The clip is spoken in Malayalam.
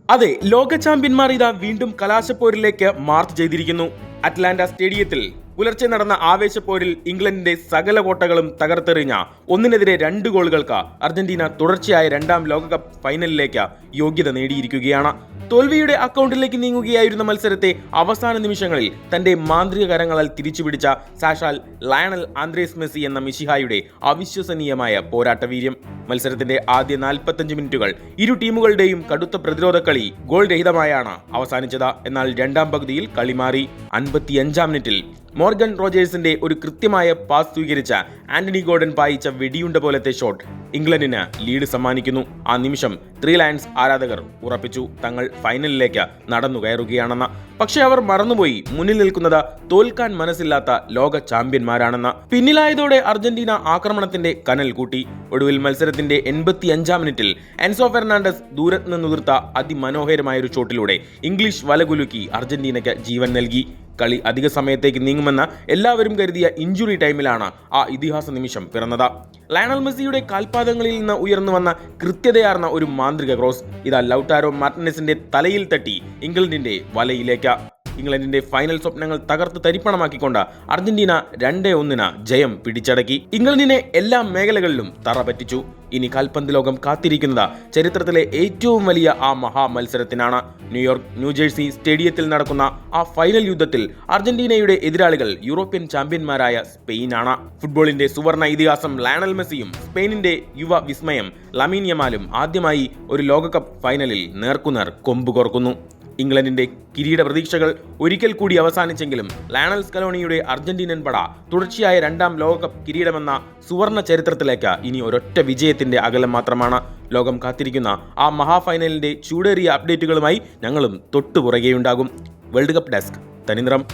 അതെ, ലോക ചാമ്പ്യന്മാർ ഇതാ വീണ്ടും കലാശപ്പോരിലേക്ക് മാർച്ച് ചെയ്തിരിക്കുന്നു. അറ്റ്ലാന്റ സ്റ്റേഡിയത്തിൽ പുലർച്ചെ നടന്ന ആവേശപ്പോരിൽ ഇംഗ്ലണ്ടിന്റെ സകല കോട്ടകളും തകർത്തെറിഞ്ഞ 1-2 ഗോളുകൾക്ക് അർജന്റീന തുടർച്ചയായ 2ാം ലോകകപ്പ് ഫൈനലിലേക്ക് യോഗ്യത നേടിയിരിക്കുകയാണ്. തോൽവിയുടെ അക്കൗണ്ടിലേക്ക് നീങ്ങുകയായിരുന്ന മത്സരത്തെ അവസാന നിമിഷങ്ങളിൽ തന്റെ മാന്ത്രിക കരങ്ങളാൽ തിരിച്ചുപിടിച്ച സാക്ഷാൽ ലയണൽ ആന്ദ്രേസ് മെസ്സി എന്ന മിശിഹായുടെ അവിശ്വസനീയമായ പോരാട്ടവീര്യം. മത്സരത്തിന്റെ ആദ്യ 45 മിനിറ്റുകൾ ഇരു ടീമുകളുടെയും കടുത്ത പ്രതിരോധ കളി ഗോൾ രഹിതമായാണ് അവസാനിച്ചത്. എന്നാൽ 2ാം പകുതിയിൽ കളി മാറി. 55ാം മിനിറ്റിൽ മോർഗൻ റോജേഴ്സിന്റെ ഒരു കൃത്യമായ പാസ് സ്വീകരിച്ച ആന്റണി ഗോർഡൻ പായിച്ച വെടിയുണ്ട പോലത്തെ ഷോട്ട് ഇംഗ്ലണ്ടിന് ലീഡ് സമ്മാനിക്കുന്നു. ആ നിമിഷം ത്രീ ലയൺസ് ആരാധകർ ഉറപ്പിച്ചു തങ്ങൾ ഫൈനലിലേക്ക് നടന്നു കയറുകയാണെന്ന്. പക്ഷെ അവർ മറന്നുപോയി മുന്നിൽ നിൽക്കുന്നത് തോൽക്കാൻ മനസ്സില്ലാത്ത ലോക ചാമ്പ്യന്മാരാണെന്ന്. പിന്നിലായതോടെ അർജന്റീന ആക്രമണത്തിന്റെ കനൽ കൂട്ടി. ഒടുവിൽ മത്സരത്തിന്റെ 85ാം മിനിറ്റിൽ എൻസോ ഫെർണാണ്ടസ് ദൂരത്ത് നിന്നുതിർത്ത അതിമനോഹരമായൊരു ഷോട്ടിലൂടെ ഇംഗ്ലീഷ് വലകുലുക്കി അർജന്റീനയ്ക്ക് ജീവൻ നൽകി. കളി അധിക സമയത്തേക്ക് നീങ്ങുമെന്ന് എല്ലാവരും കരുതിയ ഇഞ്ചുറി ടൈമിലാണ് ആ ഇതിഹാസ നിമിഷം പിറന്നത്. ലയണൽ മെസ്സിയുടെ കാൽപാദങ്ങളിൽ നിന്ന് ഉയർന്നു വന്ന കൃത്യതയാർന്ന ഒരു മാന്ത്രിക ക്രോസ് ഇതാ ലൗട്ടാരോ മാർട്ടിനസിന്റെ തലയിൽ തട്ടി ഇംഗ്ലണ്ടിന്റെ വലയിലേക്ക്. ഇംഗ്ലണ്ടിന്റെ ഫൈനൽ സ്വപ്നങ്ങൾ തകർത്ത് തരിപ്പണമാക്കിക്കൊണ്ട് അർജന്റീന 2-1 ജയം പിടിച്ചടക്കി. ഇംഗ്ലണ്ടിനെ എല്ലാ മേഖലകളിലും തറ പറ്റിച്ചു. ഇനി കാൽപന്ത് ലോകം കാത്തിരിക്കുന്നത് ചരിത്രത്തിലെ ഏറ്റവും വലിയ ആ മഹാ മത്സരത്തിനാണ്. ന്യൂയോർക്ക് ന്യൂജേഴ്സി സ്റ്റേഡിയത്തിൽ നടക്കുന്ന ആ ഫൈനൽ യുദ്ധത്തിൽ അർജന്റീനയുടെ എതിരാളികൾ യൂറോപ്യൻ ചാമ്പ്യന്മാരായ സ്പെയിനാണ്. ഫുട്ബോളിന്റെ സുവർണ ഇതിഹാസം ലയണൽ മെസ്സിയും സ്പെയിനിന്റെ യുവ വിസ്മയം ലമീൻ യമാലും ആദ്യമായി ഒരു ലോകകപ്പ് ഫൈനലിൽ നേർക്കുനേർ കൊമ്പ് കോർക്കുന്നു. ഇംഗ്ലണ്ടിന്റെ കിരീട പ്രതീക്ഷകൾ ഒരിക്കൽ കൂടി അവസാനിച്ചെങ്കിലും ലയണൽ സ്കലോണിയുടെ അർജന്റീനൻ പട തുടർച്ചയായ 2ാം ലോകകപ്പ് കിരീടമെന്ന സുവർണ ചരിത്രത്തിലേക്ക് ഇനി ഒരൊറ്റ വിജയത്തിന്റെ അകലം മാത്രമാണ്. ലോകം കാത്തിരിക്കുന്ന ആ മഹാഫൈനലിന്റെ ചൂടേറിയ അപ്ഡേറ്റുകളുമായി ഞങ്ങളും തൊട്ടുപുറകെയുണ്ടാകും. വേൾഡ് കപ്പ് ഡെസ്ക് തനിനിറം.